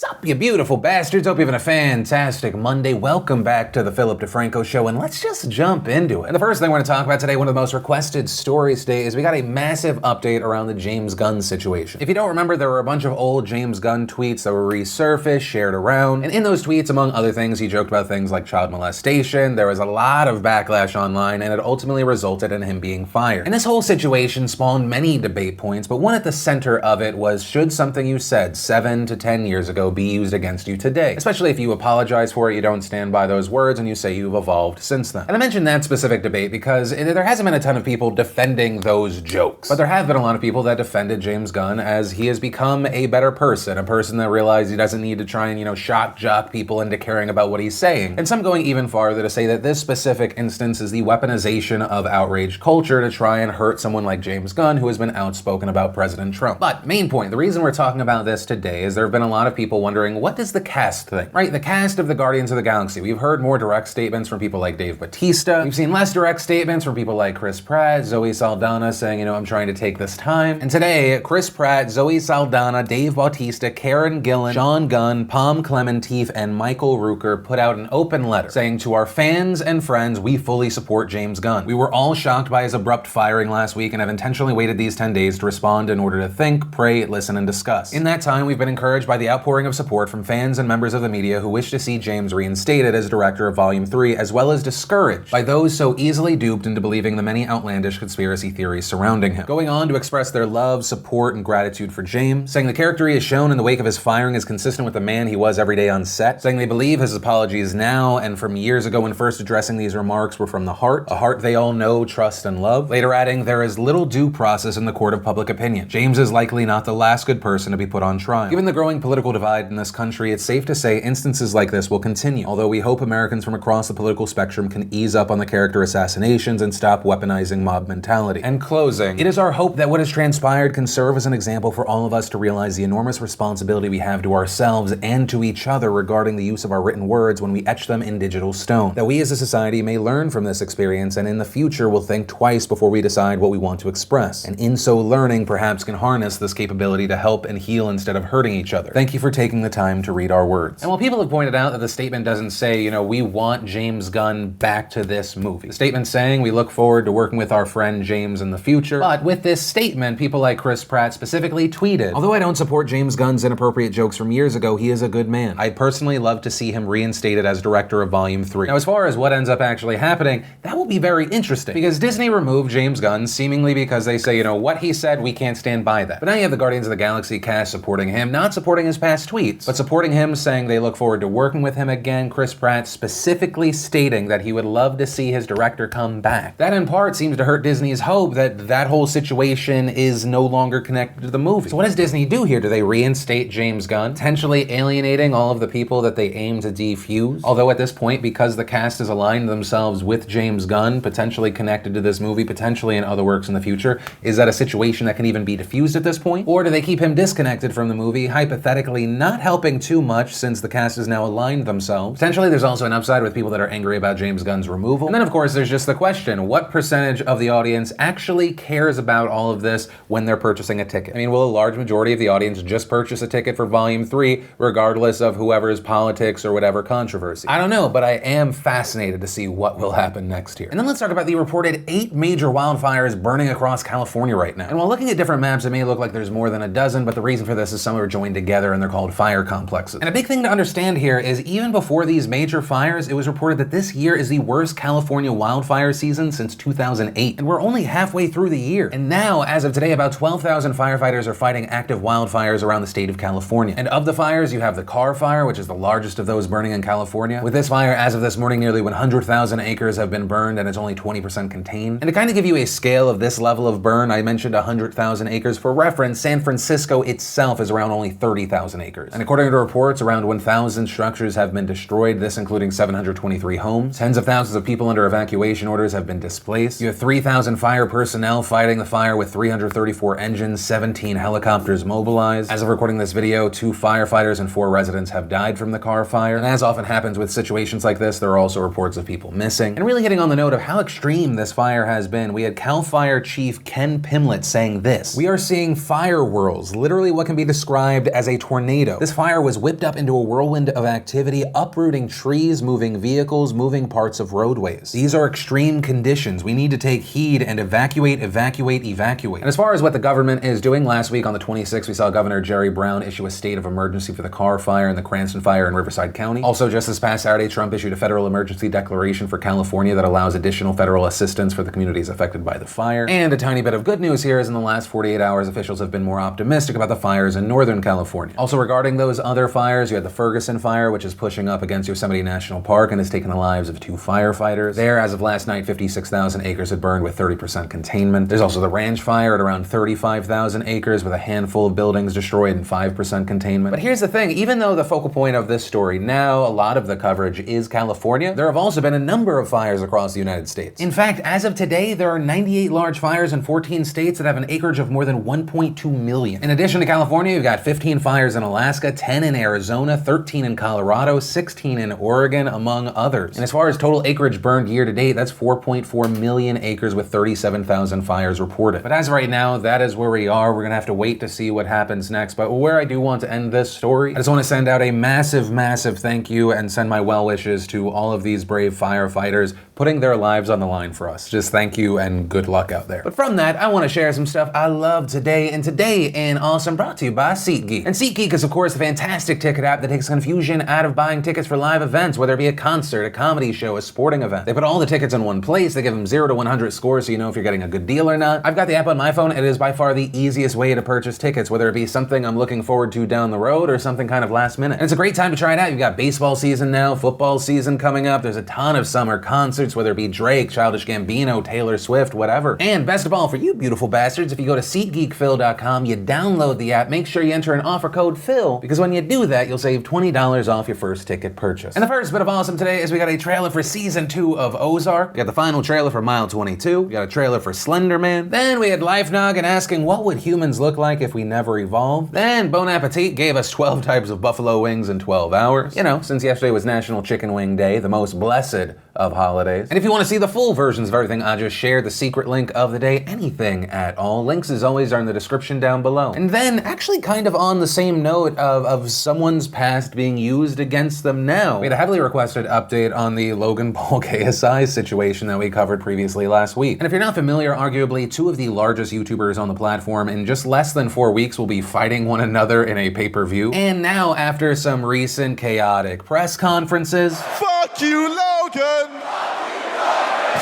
Sup, you beautiful bastards? Hope you're having a fantastic Monday. Welcome back to the Philip DeFranco Show, and let's just jump into it. And the first thing I want to talk about today, one of the most requested stories today, is we got a massive update around the James Gunn situation. If you don't remember, there were a bunch of old James Gunn tweets that were resurfaced, shared around, and in those tweets, among other things, he joked about things like child molestation. There was a lot of backlash online, and it ultimately resulted in him being fired. And this whole situation spawned many debate points, but one at the center of it was, should something you said 7 to 10 years ago be used against you today? Especially if you apologize for it, you don't stand by those words, and you say you've evolved since then. And I mentioned that specific debate because there hasn't been a ton of people defending those jokes. But there have been a lot of people that defended James Gunn as he has become a better person, a person that realized he doesn't need to try and, shock jock people into caring about what he's saying. And some going even farther to say that this specific instance is the weaponization of outrage culture to try and hurt someone like James Gunn, who has been outspoken about President Trump. But main point, the reason we're talking about this today is there have been a lot of people wondering, what does the cast think? Right, the cast of the Guardians of the Galaxy. We've heard more direct statements from people like Dave Bautista. We've seen less direct statements from people like Chris Pratt, Zoe Saldana saying, I'm trying to take this time. And today, Chris Pratt, Zoe Saldana, Dave Bautista, Karen Gillan, Sean Gunn, Pom Clementif, and Michael Rooker put out an open letter saying, to our fans and friends, we fully support James Gunn. We were all shocked by his abrupt firing last week and have intentionally waited these 10 days to respond in order to think, pray, listen, and discuss. In that time, we've been encouraged by the outpouring of support from fans and members of the media who wish to see James reinstated as director of Volume 3, as well as discouraged by those so easily duped into believing the many outlandish conspiracy theories surrounding him. Going on to express their love, support, and gratitude for James, saying the character he has shown in the wake of his firing is consistent with the man he was every day on set, saying they believe his apologies now and from years ago when first addressing these remarks were from the heart, a heart they all know, trust, and love. Later adding, there is little due process in the court of public opinion. James is likely not the last good person to be put on trial. Given the growing political divide in this country, it's safe to say instances like this will continue, although we hope Americans from across the political spectrum can ease up on the character assassinations and stop weaponizing mob mentality. And closing, it is our hope that what has transpired can serve as an example for all of us to realize the enormous responsibility we have to ourselves and to each other regarding the use of our written words when we etch them in digital stone. That we as a society may learn from this experience and in the future will think twice before we decide what we want to express. And in so learning, perhaps can harness this capability to help and heal instead of hurting each other. Thank you for taking the time to read our words. And while people have pointed out that the statement doesn't say, we want James Gunn back to this movie. The statement's saying we look forward to working with our friend James in the future. But with this statement, people like Chris Pratt specifically tweeted, although I don't support James Gunn's inappropriate jokes from years ago, he is a good man. I'd personally love to see him reinstated as director of Volume 3. Now, as far as what ends up actually happening, that will be very interesting because Disney removed James Gunn seemingly because they say, what he said, we can't stand by that. But now you have the Guardians of the Galaxy cast supporting him, not supporting his past tweets, but supporting him, saying they look forward to working with him again. Chris Pratt specifically stating that he would love to see his director come back. That in part seems to hurt Disney's hope that that whole situation is no longer connected to the movie. So what does Disney do here? Do they reinstate James Gunn, potentially alienating all of the people that they aim to defuse? Although at this point, because the cast has aligned themselves with James Gunn, potentially connected to this movie, potentially in other works in the future, is that a situation that can even be diffused at this point? Or do they keep him disconnected from the movie, hypothetically not helping too much since the cast has now aligned themselves? Potentially there's also an upside with people that are angry about James Gunn's removal. And then of course there's just the question, what percentage of the audience actually cares about all of this when they're purchasing a ticket? Will a large majority of the audience just purchase a ticket for Volume 3 regardless of whoever's politics or whatever controversy? I don't know, but I am fascinated to see what will happen next year. And then let's talk about the reported 8 major wildfires burning across California right now. And while looking at different maps, it may look like there's more than a dozen, but the reason for this is some are joined together and they're called fire complexes. And a big thing to understand here is even before these major fires, it was reported that this year is the worst California wildfire season since 2008. And we're only halfway through the year. And now, as of today, about 12,000 firefighters are fighting active wildfires around the state of California. And of the fires, you have the Carr Fire, which is the largest of those burning in California. With this fire, as of this morning, nearly 100,000 acres have been burned and it's only 20% contained. And to kind of give you a scale of this level of burn, I mentioned 100,000 acres. For reference, San Francisco itself is around only 30,000 acres. And according to reports, around 1,000 structures have been destroyed, this including 723 homes. Tens of thousands of people under evacuation orders have been displaced. You have 3,000 fire personnel fighting the fire with 334 engines, 17 helicopters mobilized. As of recording this video, 2 firefighters and 4 residents have died from the Carr Fire. And as often happens with situations like this, there are also reports of people missing. And really hitting on the note of how extreme this fire has been, we had CAL FIRE Chief Ken Pimlett saying this: "We are seeing fire whirls, literally what can be described as a tornado ago. This fire was whipped up into a whirlwind of activity, uprooting trees, moving vehicles, moving parts of roadways. These are extreme conditions. We need to take heed and evacuate. And as far as what the government is doing, last week on the 26th, we saw Governor Jerry Brown issue a state of emergency for the Carr Fire and the Cranston Fire in Riverside County. Also, just this past Saturday, Trump issued a federal emergency declaration for California that allows additional federal assistance for the communities affected by the fire. And a tiny bit of good news here is in the last 48 hours, officials have been more optimistic about the fires in Northern California. Also, regarding those other fires, you had the Ferguson Fire, which is pushing up against Yosemite National Park and has taken the lives of 2 firefighters. There, as of last night, 56,000 acres had burned with 30% containment. There's also the Ranch Fire at around 35,000 acres with a handful of buildings destroyed and 5% containment. But here's the thing, even though the focal point of this story now, a lot of the coverage is California, there have also been a number of fires across the United States. In fact, as of today, there are 98 large fires in 14 states that have an acreage of more than 1.2 million. In addition to California, you've got 15 fires in Alaska, 10 in Arizona, 13 in Colorado, 16 in Oregon, among others. And as far as total acreage burned year to date, that's 4.4 million acres with 37,000 fires reported. But as of right now, that is where we are. We're gonna have to wait to see what happens next. But where I do want to end this story, I just want to send out a massive thank you and send my well wishes to all of these brave firefighters putting their lives on the line for us. Just thank you and good luck out there. But from that, I want to share some stuff I love today, and today in Awesome brought to you by SeatGeek. And SeatGeek is of course a fantastic ticket app that takes confusion out of buying tickets for live events, whether it be a concert, a comedy show, a sporting event. They put all the tickets in one place, they give them 0 to 100 scores so you know if you're getting a good deal or not. I've got the app on my phone. It is by far the easiest way to purchase tickets, whether it be something I'm looking forward to down the road or something kind of last minute. And it's a great time to try it out. You've got baseball season now, football season coming up. There's a ton of summer concerts, whether it be Drake, Childish Gambino, Taylor Swift, whatever. And best of all, for you beautiful bastards, if you go to SeatGeekPhil.com, you download the app, make sure you enter an offer code PHIL, because when you do that, you'll save $20 off your first ticket purchase. And the first bit of awesome today is we got a trailer for season 2 of Ozark. We got the final trailer for Mile 22. We got a trailer for Slender Man. Then we had Life Noggin asking what would humans look like if we never evolved. Then Bon Appetit gave us 12 types of buffalo wings in 12 hours. You know, since yesterday was National Chicken Wing Day, the most blessed of holidays. And if you want to see the full versions of everything I just shared, the secret link of the day, anything at all, links as always are in the description down below. And then, actually kind of on the same note of someone's past being used against them now, we had a heavily requested update on the Logan Paul KSI situation that we covered previously last week. And if you're not familiar, arguably 2 of the largest YouTubers on the platform in just less than 4 weeks will be fighting one another in a pay-per-view. And now, after some recent chaotic press conferences, fuck you, Logan!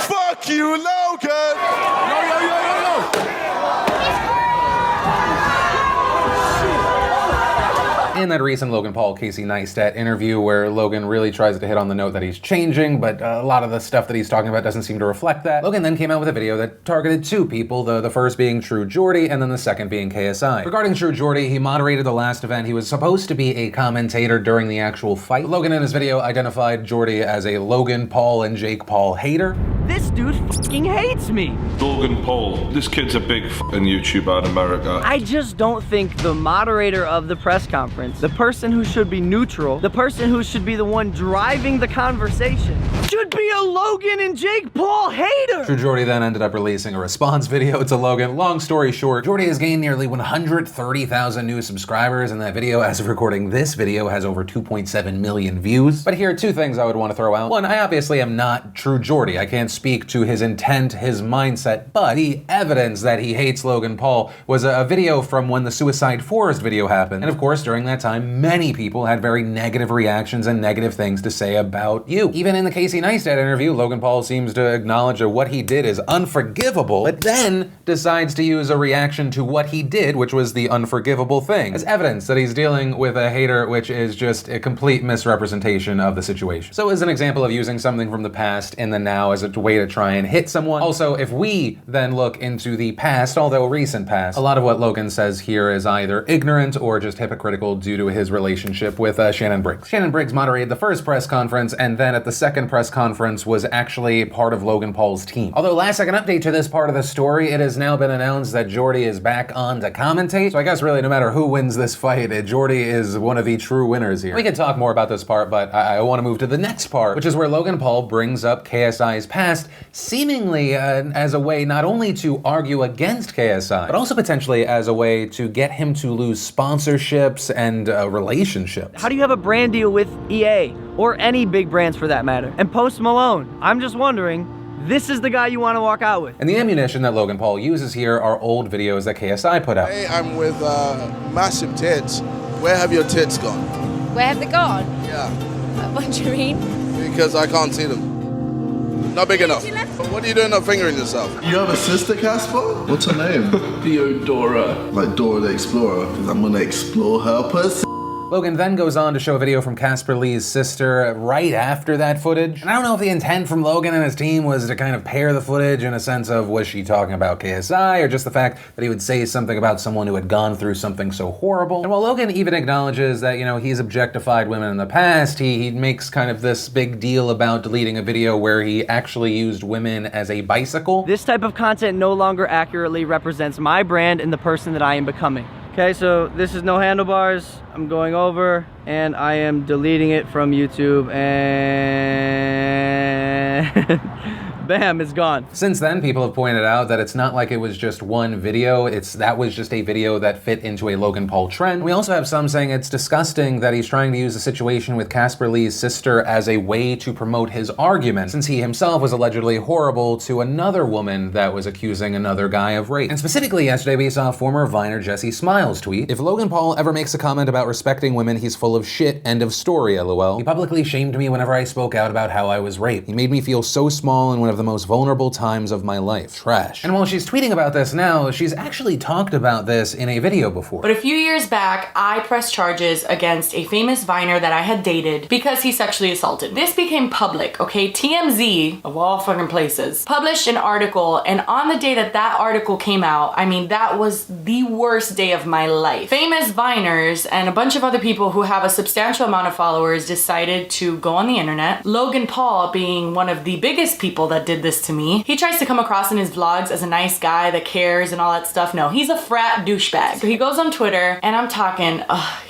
Fuck you, Logan! Yo! in that recent Logan Paul Casey Neistat interview where Logan really tries to hit on the note that he's changing, but a lot of the stuff that he's talking about doesn't seem to reflect that. Logan then came out with a video that targeted 2 people, the first being True Jordy and then the second being KSI. Regarding True Jordy, he moderated the last event. He was supposed to be a commentator during the actual fight. Logan in his video identified Jordy as a Logan Paul and Jake Paul hater. This dude fucking hates me. Logan Paul, this kid's a big fucking YouTuber in America. I just don't think the moderator of the press conference, the person who should be neutral, the person who should be the one driving the conversation, should be a Logan and Jake Paul hater. True Jordy then ended up releasing a response video to Logan. Long story short, Jordy has gained nearly 130,000 new subscribers, and that video, as of recording this video, has over 2.7 million views. But here are 2 things I would want to throw out. One, I obviously am not True Jordy. I can't speak to his intent, his mindset, but the evidence that he hates Logan Paul was a video from when the Suicide Forest video happened. And of course, during that time, many people had very negative reactions and negative things to say about you. Even in the Casey Neistat interview, Logan Paul seems to acknowledge that what he did is unforgivable, but then decides to use a reaction to what he did, which was the unforgivable thing, as evidence that he's dealing with a hater, which is just a complete misrepresentation of the situation. So as an example of using something from the past in the now as a way to try and hit someone. Also, if we then look into the past, although recent past, a lot of what Logan says here is either ignorant or just hypocritical due to his relationship with Shannon Briggs. Shannon Briggs moderated the first press conference, and then at the second press conference was actually part of Logan Paul's team. Although last second update to this part of the story, it has now been announced that Jordy is back on to commentate. So I guess really no matter who wins this fight, Jordy is one of the true winners here. We could talk more about this part, but I want to move to the next part, which is where Logan Paul brings up KSI's past past, seemingly as a way not only to argue against KSI, but also potentially as a way to get him to lose sponsorships and relationships. How do you have a brand deal with EA, or any big brands for that matter, and Post Malone? I'm just wondering, this is the guy you want to walk out with. And the ammunition that Logan Paul uses here are old videos that KSI put out. Hey, I'm with massive tits. Where have your tits gone? Where have they gone? Yeah, What do you mean? because I can't see them. Not big enough. What are you doing not fingering yourself? You have a sister, Casper? What's her name? Theodora. Like Dora the Explorer, because I'm gonna explore her pussy. Logan then goes on to show a video from Casper Lee's sister right after that footage. And I don't know if the intent from Logan and his team was to kind of pair the footage in a sense of, was she talking about KSI, or just the fact that he would say something about someone who had gone through something so horrible. And while Logan even acknowledges that, you know, he's objectified women in the past, he makes kind of this big deal about deleting a video where he actually used women as a bicycle. This type of content no longer accurately represents my brand and the person that I am becoming. Okay, so this is No Handlebars. I'm going over and I am deleting it from YouTube, and bam, it's gone. Since then, people have pointed out that it's not like it was just one video, that was just a video that fit into a Logan Paul trend. We also have some saying it's disgusting that he's trying to use the situation with Casper Lee's sister as a way to promote his argument, since he himself was allegedly horrible to another woman that was accusing another guy of rape. And specifically yesterday, we saw former Viner Jesse Smiles tweet, "If Logan Paul ever makes a comment about respecting women, he's full of shit, end of story, lol. He publicly shamed me whenever I spoke out about how I was raped. He made me feel so small in one of the most vulnerable times of my life. Trash." And while she's tweeting about this now, she's actually talked about this in a video before. But a few years back, I pressed charges against a famous Viner that I had dated because he sexually assaulted. This became public, okay? TMZ, of all fucking places, published an article, and on the day that that article came out, I mean, that was the worst day of my life. Famous Viners and a bunch of other people who have a substantial amount of followers decided to go on the internet. Logan Paul, being one of the biggest people that did this to me, he tries to come across in his vlogs as a nice guy that cares and all that stuff. No, he's a frat douchebag. So he goes on Twitter, and I'm talking,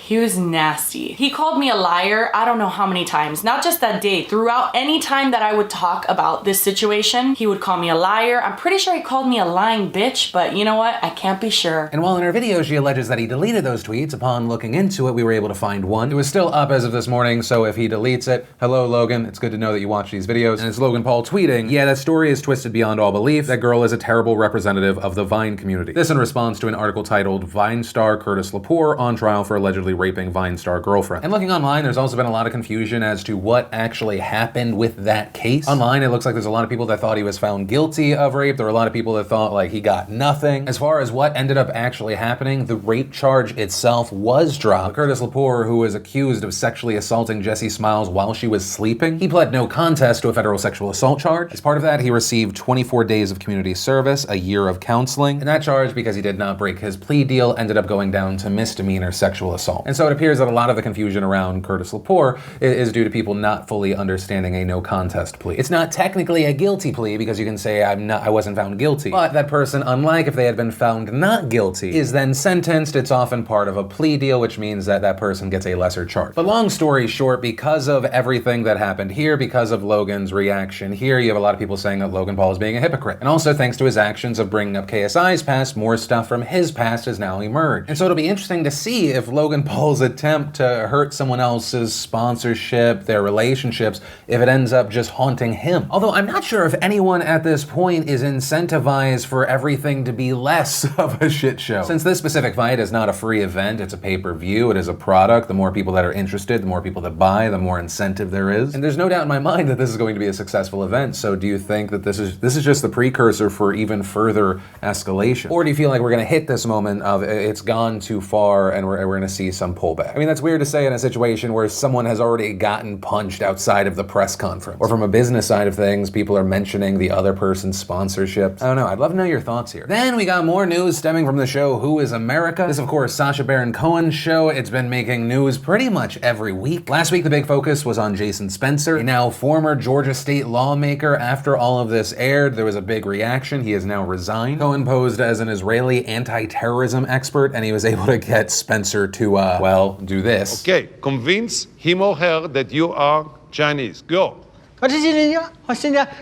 he was nasty. He called me a liar, I don't know how many times. Not just that day, throughout any time that I would talk about this situation, he would call me a liar. I'm pretty sure he called me a lying bitch, but you know what? I can't be sure. And while in her video she alleges that he deleted those tweets, upon looking into it, we were able to find one. It was still up as of this morning, so if he deletes it, hello Logan, it's good to know that you watch these videos. And it's Logan Paul tweeting, "Yeah, that story is twisted beyond all belief. That girl is a terrible representative of the Vine community." This in response to an article titled "Vine star Curtis Lepore on trial for allegedly raping Vine star girlfriend." And looking online, there's also been a lot of confusion as to what actually happened with that case. Online, it looks like there's a lot of people that thought he was found guilty of rape. There were a lot of people that thought like he got nothing. As far as what ended up actually happening, the rape charge itself was dropped. Curtis Lepore, who was accused of sexually assaulting Jesse Smiles while she was sleeping, he pled no contest to a federal sexual assault charge. As part of that, he received 24 days of community service, a year of counseling, and that charge, because he did not break his plea deal, ended up going down to misdemeanor sexual assault. And so it appears that a lot of the confusion around Curtis Lepore is due to people not fully understanding a no contest plea. It's not technically a guilty plea because you can say I wasn't found guilty, but that person, unlike if they had been found not guilty, is then sentenced. It's often part of a plea deal, which means that that person gets a lesser charge. But long story short, because of everything that happened here, because of Logan's reaction here, you have a lot of people saying that Logan Paul is being a hypocrite. And also thanks to his actions of bringing up KSI's past, more stuff from his past has now emerged. And so it'll be interesting to see if Logan Paul's attempt to hurt someone else's sponsorship, their relationships, if it ends up just haunting him. Although I'm not sure if anyone at this point is incentivized for everything to be less of a shit show. Since this specific fight is not a free event, it's a pay-per-view, it is a product. The more people that are interested, the more people that buy, the more incentive there is. And there's no doubt in my mind that this is going to be a successful event. So do you think that this is just the precursor for even further escalation? Or do you feel like we're gonna hit this moment of it's gone too far and we're gonna see some pullback? I mean, that's weird to say in a situation where someone has already gotten punched outside of the press conference. Or from a business side of things, people are mentioning the other person's sponsorships. I don't know, I'd love to know your thoughts here. Then we got more news stemming from the show Who is America? This, of course, Sacha Baron Cohen's show. It's been making news pretty much every week. Last week, the big focus was on Jason Spencer, a now former Georgia state lawmaker. After all of this aired, there was a big reaction. He has now resigned. Cohen posed as an Israeli anti-terrorism expert, and he was able to get Spencer to, well, do this. Okay, convince him or her that you are Chinese. Go. What is it?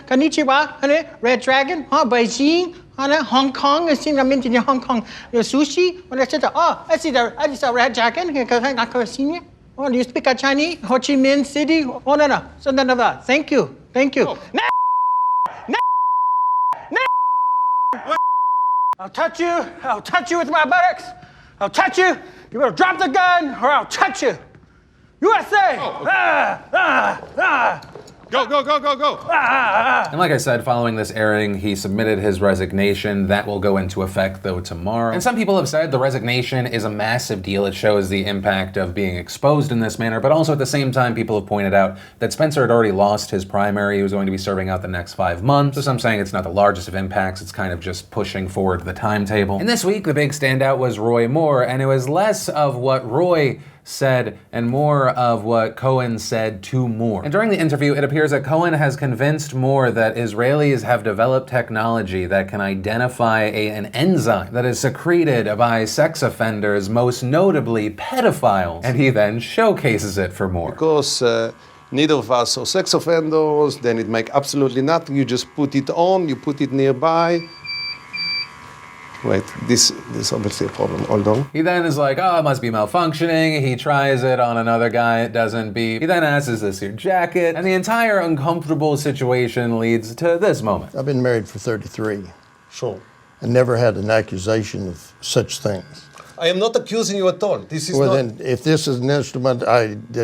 Konnichiwa, Red Dragon, Beijing, Hong Kong. I think I'm into Hong Kong. Sushi. When I said, I see the Red Dragon. Oh, do you speak Chinese? Ho Chi Minh City. Oh no. So none of that. Thank you. Oh. I'll touch you with my buttocks. I'll touch you. You better drop the gun or I'll touch you. USA! Oh, okay. Go. And like I said, following this airing, he submitted his resignation. That will go into effect, though, tomorrow. And some people have said the resignation is a massive deal. It shows the impact of being exposed in this manner, but also at the same time, people have pointed out that Spencer had already lost his primary. He was going to be serving out the next 5 months. So some saying it's not the largest of impacts. It's kind of just pushing forward the timetable. And this week, the big standout was Roy Moore, and it was less of what Roy said and more of what Cohen said to Moore. And during the interview, it appears that Cohen has convinced Moore that Israelis have developed technology that can identify an enzyme that is secreted by sex offenders, most notably pedophiles, and he then showcases it for Moore. Because neither of us are sex offenders, then it makes absolutely nothing. You just put it on, you put it nearby. Wait, this is obviously a problem. Hold on. He then is like, oh, it must be malfunctioning. He tries it on another guy, it doesn't beep. He then asks, is this your jacket? And the entire uncomfortable situation leads to this moment. I've been married for 33. Sure. And never had an accusation of such things. I am not accusing you at all. This is Well, not... then, if this is an instrument,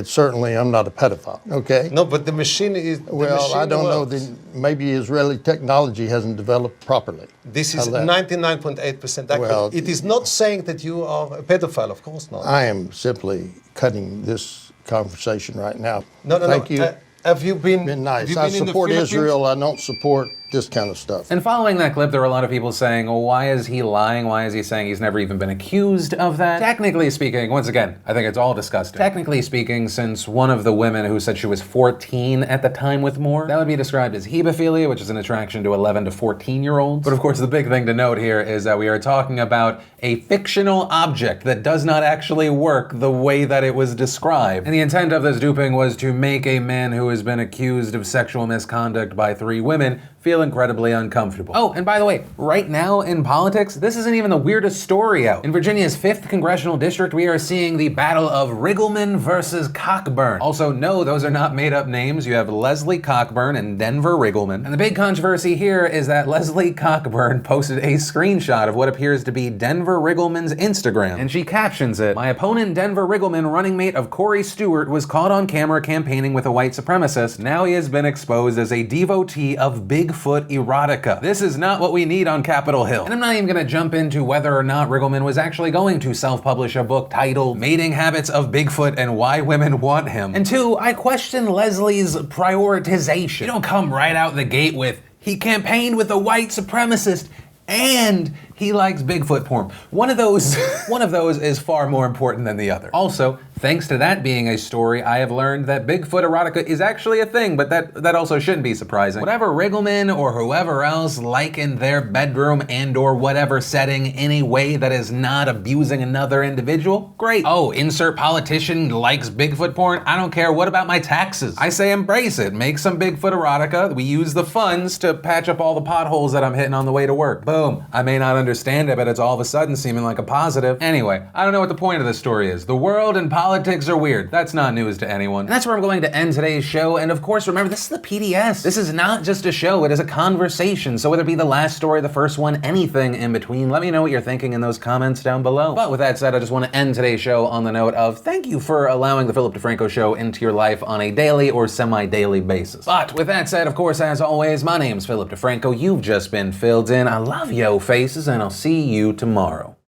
certainly I'm not a pedophile, okay? No, but the machine is... Well, I don't know, maybe Israeli technology hasn't developed properly. This is 99.8% accurate. Well, it is not saying that you are a pedophile, of course not. I am simply cutting this conversation right now. No. Thank you. Have you been nice. Have you I been in the support Philippines? Israel. I don't support this kind of stuff. And following that clip, there were a lot of people saying, well, why is he lying? Why is he saying he's never even been accused of that? Technically speaking, once again, I think it's all disgusting. Technically speaking, since one of the women who said she was 14 at the time with Moore, that would be described as hebephilia, which is an attraction to 11 to 14-year-olds. But of course, the big thing to note here is that we are talking about a fictional object that does not actually work the way that it was described. And the intent of this duping was to make a man who has been accused of sexual misconduct by 3 women feel incredibly uncomfortable. Oh, and by the way, right now in politics, this isn't even the weirdest story out. In Virginia's 5th congressional district, we are seeing the battle of Riggleman versus Cockburn. Also, no, those are not made up names. You have Leslie Cockburn and Denver Riggleman. And the big controversy here is that Leslie Cockburn posted a screenshot of what appears to be Denver Riggleman's Instagram. And she captions it, "My opponent, Denver Riggleman, running mate of Corey Stewart, was caught on camera campaigning with a white supremacist. Now he has been exposed as a devotee of Bigfoot erotica. This is not what we need on Capitol Hill." And I'm not even gonna jump into whether or not Riggleman was actually going to self-publish a book titled Mating Habits of Bigfoot and Why Women Want Him. And 2, I question Leslie's prioritization. You don't come right out the gate with, he campaigned with a white supremacist and he likes Bigfoot porn. One of those is far more important than the other. Also, thanks to that being a story, I have learned that Bigfoot erotica is actually a thing, but that also shouldn't be surprising. Whatever Riggleman or whoever else like in their bedroom and or whatever setting in a way that is not abusing another individual, great. Oh, insert politician likes Bigfoot porn? I don't care, what about my taxes? I say embrace it, make some Bigfoot erotica, we use the funds to patch up all the potholes that I'm hitting on the way to work. Boom, I may not understand it, but it's all of a sudden seeming like a positive. Anyway, I don't know what the point of this story is. The world and politics are weird. That's not news to anyone. And that's where I'm going to end today's show. And of course, remember, this is the PDS. This is not just a show, it is a conversation. So whether it be the last story, the first one, anything in between, let me know what you're thinking in those comments down below. But with that said, I just want to end today's show on the note of thank you for allowing the Philip DeFranco Show into your life on a daily or semi-daily basis. But with that said, of course, as always, my name's Philip DeFranco. You've just been filled in. I love yo faces, and I'll see you tomorrow.